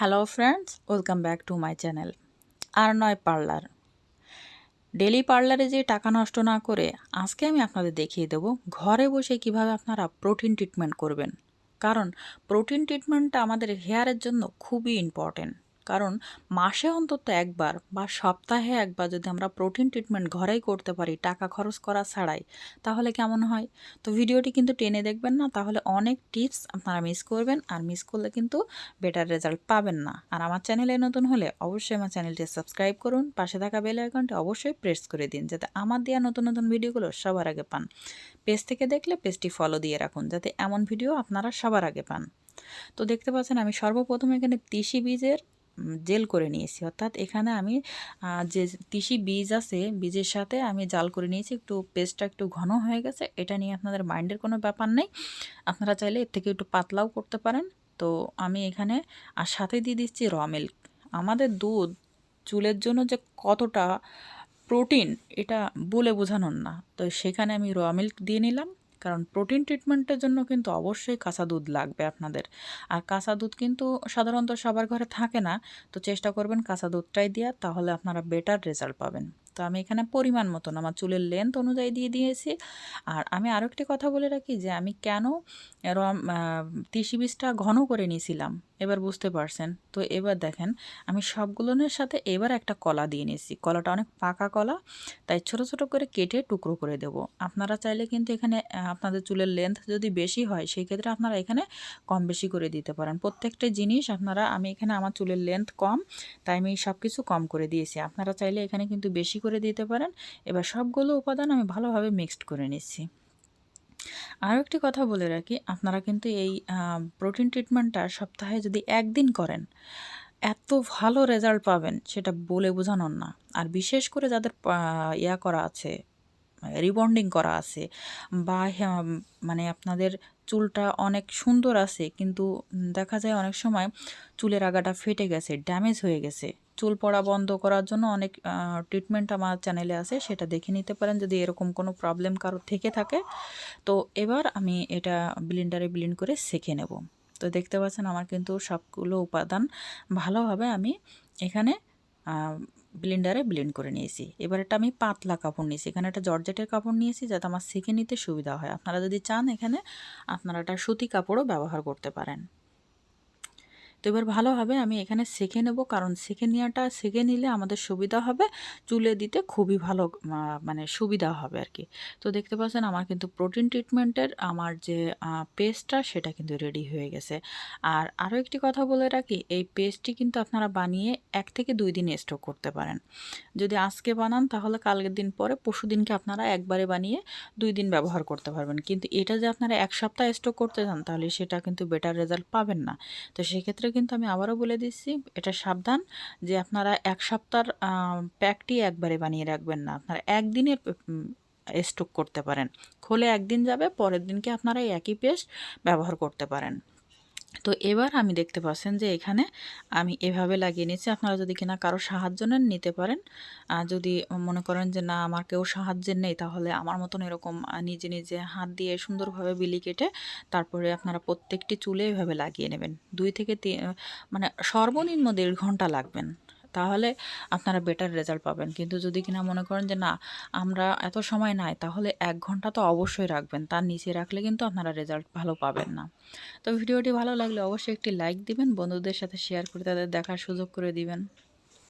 Hello friends, welcome back to my channel. আর নয় parlour. Daily পার্লারে যে টাকা নষ্ট না করে আজকে আমি আপনাদের দেখিয়ে দেব ঘরে বসে কিভাবে আপনারা প্রোটিন ট্রিটমেন্ট করবেন। কারণ প্রোটিন ট্রিটমেন্টটা আমাদের হেয়ারের জন্য খুবই ইম্পর্টেন্ট। কারণ মাসে অন্তত একবার বা সপ্তাহে একবার যদি আমরা প্রোটিন ট্রিটমেন্ট ঘরেই করতে পারি টাকা খরচ করা ছাড়াই, তাহলে কেমন হয়? তো ভিডিওটি কিন্তু টেনে দেখবেন না, তাহলে অনেক টিপস আপনারা মিস করবেন, আর মিস করলে কিন্তু বেটার রেজাল্ট পাবেন না। আর আমার চ্যানেলে নতুন হলে অবশ্যই আমার চ্যানেলটি সাবস্ক্রাইব করুন, পাশে থাকা বেল আইকনটি অবশ্যই প্রেস করে দিন যাতে আমার দেওয়া নতুন নতুন ভিডিওগুলো সবার আগে পান। পেজ থেকে দেখলে পেজটি ফলো দিয়ে রাখুন যাতে এমন ভিডিও আপনারা সবার আগে পান। তো দেখতে পাচ্ছেন আমি সর্বপ্রথম এখানে তিসি বীজের জেল করে নিয়েছি, অর্থাৎ এখানে আমি যে তিসি বীজ আছে বীজের সাথে আমি জাল করে নিয়েছি, একটু পেস্টটা একটু ঘন হয়ে গেছে। এটা নিয়ে আপনাদের মাইন্ডের কোনো ব্যাপার নেই, আপনারা চাইলে এর থেকে একটু পাতলাও করতে পারেন। তো আমি এখানে আর সাথে দিয়ে দিচ্ছি র মিল্ক। আমাদের দুধ চুলের জন্য যে কতটা প্রোটিন এটা বলে বোঝানোর না, তো সেখানে আমি র মিল্ক দিয়ে নিলাম। কারণ প্রোটিন ট্রিটমেন্টের জন্য কিন্তু অবশ্যই কাঁচা দুধ লাগবে আপনাদের। আর কাঁচা দুধ কিন্তু সাধারণত সবার ঘরে থাকে না, তো চেষ্টা করবেন কাঁচা দুধটাই দেওয়ার, তাহলে আপনারা বেটার রেজাল্ট পাবেন। তো আমি এখানে পরিমাণ মতন আমার চুলের লেন্থ অনুযায়ী দিয়ে দিয়েছি। আর আমি আরও একটি কথা বলে রাখি যে আমি কেন তিসি বীজটা ঘন করে নিয়েছিলাম, এবার বুঝতে পারছেন তো। এবার দেখেন আমি সবগুলোর সাথে এবার একটা কলা দিয়ে নিয়েছি, কলাটা অনেক পাকা কলা, তাই ছোট ছোট করে কেটে টুকরো করে দেব। আপনারা চাইলে কিন্তু এখানে আপনাদের চুলের লেন্থ যদি বেশি হয় সেই ক্ষেত্রে আপনারা এখানে কম বেশি করে দিতে পারেন। প্রত্যেকটা জিনিস আপনারা, আমি এখানে আমার চুলের লেন্থ কম তাই আমি সব কিছু কম করে দিয়েছি, আপনারা চাইলে এখানে কিন্তু বেশি করে দিতে পারেন। এবার সবগুলো উপাদান আমি ভালোভাবে মিক্সড করে নিচ্ছি। আরও একটি কথা বলে রাখি, আপনারা কিন্তু এই প্রোটিন ট্রিটমেন্টটা সপ্তাহে যদি একদিন করেন এত ভালো রেজাল্ট পাবেন সেটা বলে বোঝানোর না। আর বিশেষ করে যাদের ইয়া করা আছে, রিবন্ডিং করা আছে, বা মানে আপনাদের চুলটা অনেক সুন্দর আছে কিন্তু দেখা যায় অনেক সময় চুলের আগাটা ফেটে গেছে, ড্যামেজ হয়ে গেছে, চুল পড়া বন্ধ করার জন্য অনেক ট্রিটমেন্ট আমার চ্যানেলে আছে, সেটা দেখে নিতে পারেন যদি এরকম কোনো প্রবলেম কারো থেকে থাকে। তো এবার আমি এটা ব্লেন্ডারে ব্লেন্ড করে সেঁকে নেব। তো দেখতে পাচ্ছেন আমার কিন্তু সবগুলো উপাদান ভালোভাবে আমি এখানে ব্লেন্ডারে ব্লেন্ড করে নিয়েছি। এবার এটা আমি পাতলা কাপড় নিয়েছি, এখানে একটা জর্জেটের কাপড় নিয়েছি যাতে আমার সেঁকে নিতে সুবিধা হয়। আপনারা যদি চান এখানে আপনারা একটা সুতি কাপড়ও ব্যবহার করতে পারেন। তো এবার ভালোভাবে আমি এখানে সেঁকে নেব, কারণ সেঁকে নিলে আমাদের সুবিধা হবে, চুলে দিতে খুবই ভালো মানে সুবিধা হবে আর কি। তো দেখতে পাচ্ছেন আমার কিন্তু প্রোটিন ট্রিটমেন্টের আমার যে পেস্টটা সেটা কিন্তু রেডি হয়ে গেছে। আর আরও একটি কথা বলে রাখি, এই পেস্টটি কিন্তু আপনারা বানিয়ে 1 থেকে 2 দিন স্টক করতে পারেন। যদি আজকে বানান তাহলে কালকের দিন পরে পরশু দিনকে আপনারা একবারে বানিয়ে 2 দিন ব্যবহার করতে পারবেন। কিন্তু এটা যে আপনারা 1 সপ্তাহ স্টক করতে চান তাহলে সেটা কিন্তু বেটার রেজাল্ট পাবেন না। তো সেক্ষেত্রে কিন্তু আমি আবারও বলে দিচ্ছি, এটা সাবধান যে আপনারা 1 সপ্তাহর প্যাকটি একবারে বানিয়ে রাখবেন না, আপনারা একদিনের স্টক করতে পারেন। খোলে একদিন যাবে, পরের দিনকে আপনারা এই একই পেস্ট ব্যবহার করতে পারেন। তো এবার আমি দেখতে পাচ্ছেন যে এখানে আমি এভাবে লাগিয়ে নিচ্ছি, আপনারা যদি কিনা কারো সাহায্য নেন নিতে পারেন। যদি মনে করেন যে না আমার কেউ সাহায্যের নেই, তাহলে আমার মতন এরকম নিজে নিজে হাত দিয়ে সুন্দরভাবে বিলি কেটে তারপরে আপনারা প্রত্যেকটি চুলে এভাবে লাগিয়ে নেবেন। 2 থেকে 3 মানে সর্বনিম্ন 1.5 ঘন্টা লাগবেন, তাহলে আপনারা বেটার রেজাল্ট পাবেন। কিন্তু যদি কিনা মনে করেন যে না আমরা এত সময় নাই, তাহলে 1 ঘন্টা তো অবশ্যই রাখবেন, তার নিচে রাখলে কিন্তু আপনারা রেজাল্ট ভালো পাবেন না। তো ভিডিওটি ভালো লাগলে অবশ্যই একটি লাইক দিবেন, বন্ধুদের সাথে শেয়ার করে তাদের দেখার সুযোগ করে দিবেন।